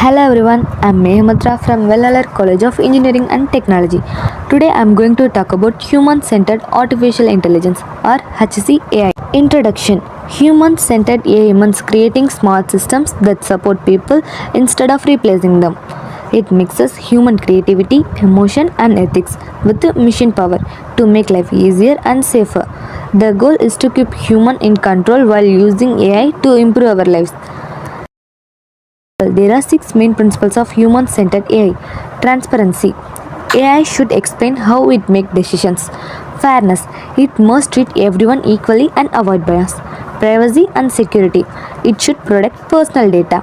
Hello everyone, I'm Mehamatra from Vellalar College of Engineering and Technology. Today I'm going to talk about Human-Centered Artificial Intelligence or HCAI. Introduction. Human-Centered AI means creating smart systems that support people instead of replacing them. It mixes human creativity, emotion and ethics with machine power to make life easier and safer. The goal is to keep human in control while using AI to improve our lives. There are 6 main principles of human-centered AI. Transparency. AI should explain how it makes decisions. Fairness. It must treat everyone equally and avoid bias. Privacy and security. It should protect personal data.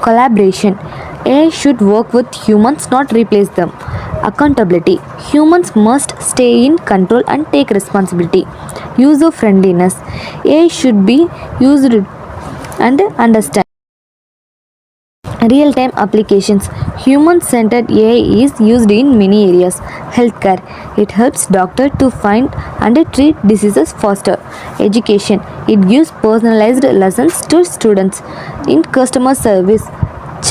Collaboration. AI should work with humans, not replace them. Accountability. Humans must stay in control and take responsibility. User friendliness. AI should be used and understand. Real-time applications. Human-centered AI is used in many areas. Healthcare. It helps doctors to find and treat diseases faster. Education. It gives personalized lessons to students. In customer service,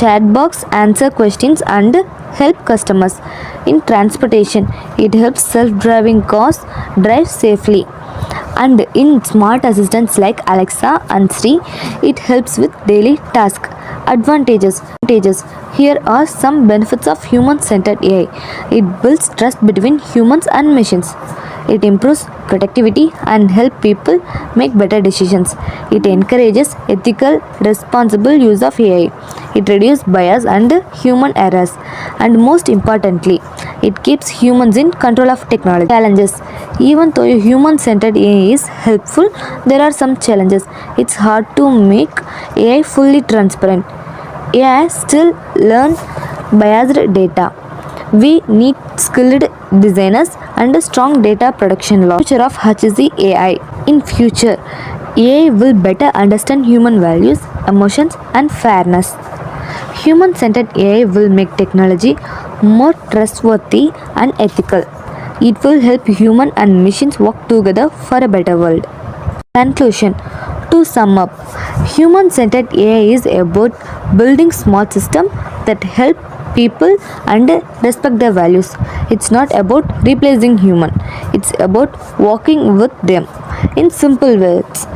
chatbots answer questions and help customers. In transportation, it helps self-driving cars drive safely. And in smart assistants like Alexa and Siri, it helps with daily tasks. Advantages. Here are some benefits of human-centered AI. It builds trust between humans and machines. It improves productivity and helps people make better decisions. It encourages ethical, responsible use of AI. It reduces bias and human errors. And most importantly, it keeps humans in control of technology. Challenges. Even though human-centered AI is helpful, there are some challenges. It's hard to make AI fully transparent. AI still learns biased data. We need skilled designers and strong data production law. Future of HCAI. In future, AI will better understand human values, emotions and fairness. Human-centered AI will make technology more trustworthy and ethical. It will help humans and machines work together for a better world. Conclusion. To sum up, human-centered AI is about building smart systems that help people and respect their values. It's not about replacing human. It's about working with them. In simple words,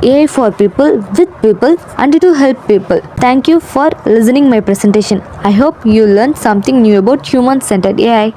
AI for people, with people and to help people. Thank you for listening my presentation. I hope you learned something new about human-centered AI.